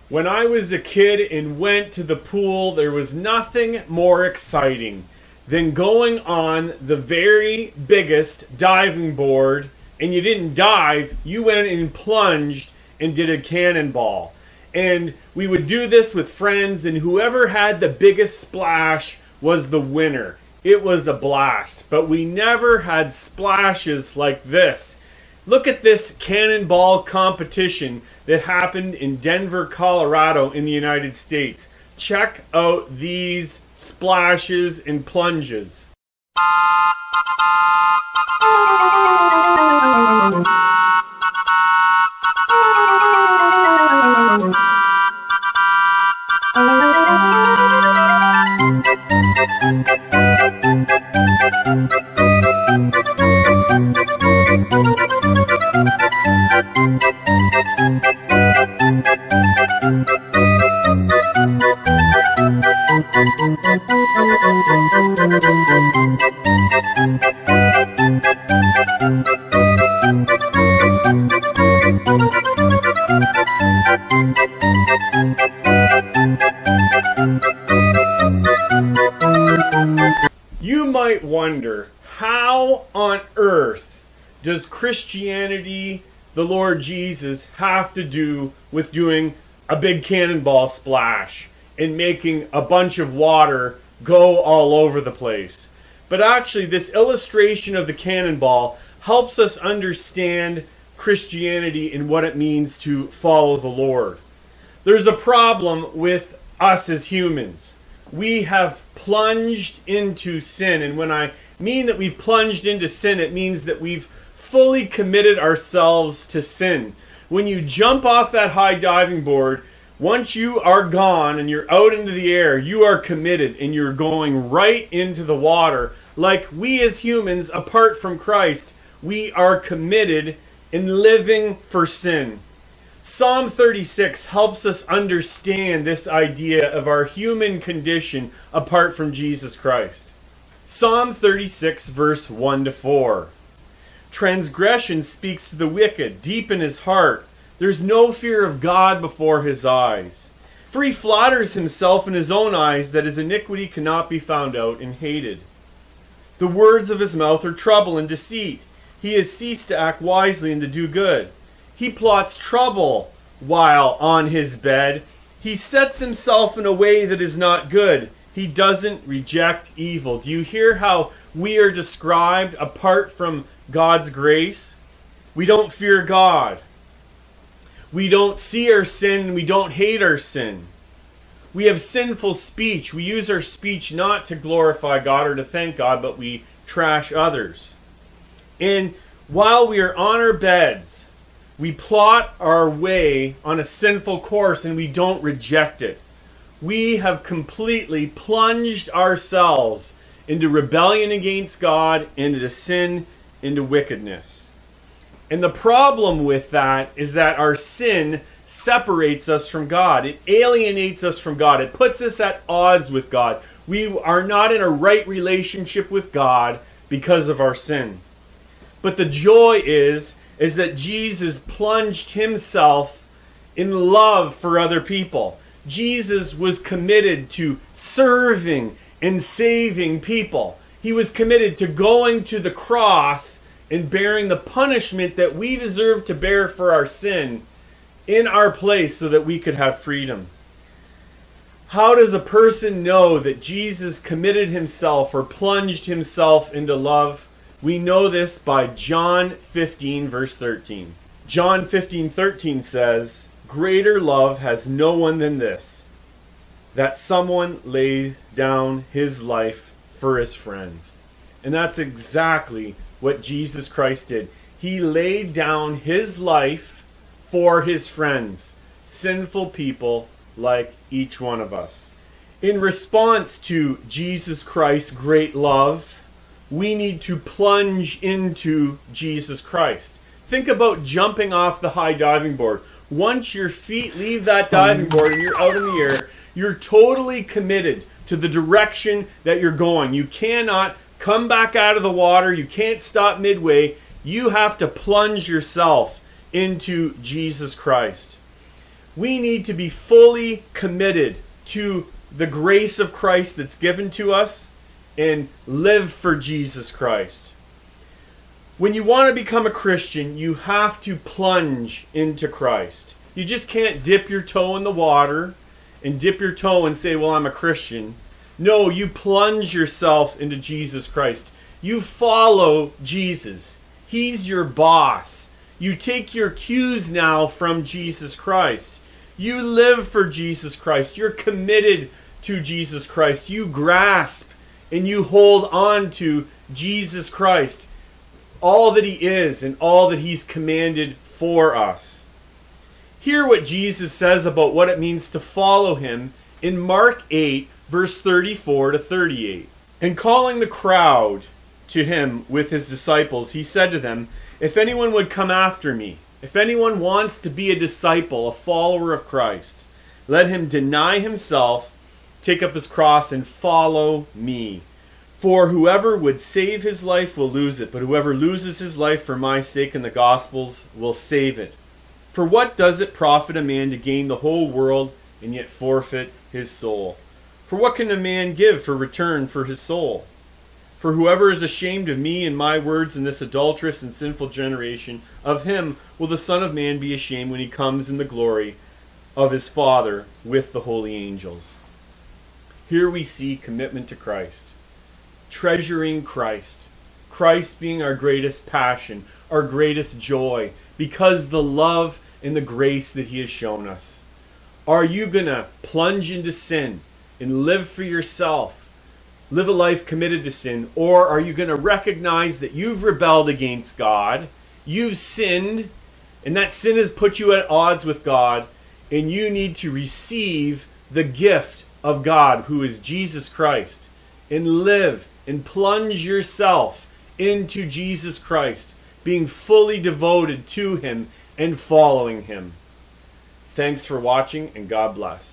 When I was a kid and went to the pool, there was nothing more exciting than going on the very biggest diving board, and you didn't dive, you went and plunged and did a cannonball. And we would do this with friends, and whoever had the biggest splash was the winner. It was a blast, but we never had splashes like this. Look at this cannonball competition that happened in Denver, Colorado in the United States. Check out these splashes and plunges. You might wonder, how on earth does Christianity, the Lord Jesus, have to do with doing a big cannonball splash and making a bunch of water go all over the place? But actually, this illustration of the cannonball helps us understand Christianity and what it means to follow the Lord. There's a problem with us as humans. We have plunged into sin, and when I mean that we've plunged into sin, it means that we've fully committed ourselves to sin. When you jump off that high diving board, once you are gone and you're out into the air, you are committed and you're going right into the water. Like we as humans, apart from Christ, we are committed in living for sin. Psalm 36 helps us understand this idea of our human condition apart from Jesus Christ. Psalm 36 verse 1-4. Transgression speaks to the wicked deep in his heart. There's no fear of God before his eyes. For he flatters himself in his own eyes that his iniquity cannot be found out and hated. The words of his mouth are trouble and deceit. He has ceased to act wisely and to do good. He plots trouble while on his bed. He sets himself in a way that is not good. He doesn't reject evil. Do you hear how we are described apart from God's grace? We don't fear God. We don't see our sin. We don't hate our sin. We have sinful speech. We use our speech not to glorify God or to thank God, but we trash others. And while we are on our beds, we plot our way on a sinful course and we don't reject it. We have completely plunged ourselves into rebellion against God, into sin, into wickedness. And the problem with that is that our sin separates us from God. It alienates us from God. It puts us at odds with God. We are not in a right relationship with God because of our sin. But the joy is that Jesus plunged himself in love for other people. Jesus was committed to serving and saving people. He was committed to going to the cross and bearing the punishment that we deserve to bear for our sin in our place so that we could have freedom. How does a person know that Jesus committed himself or plunged himself into love? We know this by John 15, verse 13. John 15:13 says, "Greater love has no one than this, that someone lay down his life for his friends." And that's exactly what Jesus Christ did. He laid down his life for his friends, sinful people like each one of us. In response to Jesus Christ's great love, we need to plunge into Jesus Christ. Think about jumping off the high diving board. Once your feet leave that diving board and you're out in the air, you're totally committed to the direction that you're going. You cannot come back out of the water. You can't stop midway. You have to plunge yourself into Jesus Christ. We need to be fully committed to the grace of Christ that's given to us and live for Jesus Christ. When you want to become a Christian, you have to plunge into Christ. You just can't dip your toe in the water and dip your toe and say, well, I'm a Christian. No, you plunge yourself into Jesus Christ. You follow Jesus. He's your boss. You take your cues now from Jesus Christ. You live for Jesus Christ. You're committed to Jesus Christ. You grasp and you hold on to Jesus Christ, all that he is and all that he's commanded for us. Hear what Jesus says about what it means to follow him in Mark 8, verse 34 to 38. And calling the crowd to him with his disciples, he said to them, if anyone would come after me, if anyone wants to be a disciple, a follower of Christ, let him deny himself, take up his cross, and follow me. For whoever would save his life will lose it, but whoever loses his life for my sake and the gospel's will save it. For what does it profit a man to gain the whole world and yet forfeit his soul? For what can a man give for return for his soul? For whoever is ashamed of me and my words in this adulterous and sinful generation, of him will the Son of Man be ashamed when he comes in the glory of his Father with the holy angels. Here we see commitment to Christ, treasuring Christ, Christ being our greatest passion, our greatest joy, because the love and the grace that he has shown us. Are you going to plunge into sin and live for yourself? Live a life committed to sin? Or are you going to recognize that you've rebelled against God, you've sinned, and that sin has put you at odds with God, and you need to receive the gift of God, who is Jesus Christ, and live and plunge yourself into Jesus Christ, being fully devoted to him and following him. Thanks for watching, and God bless.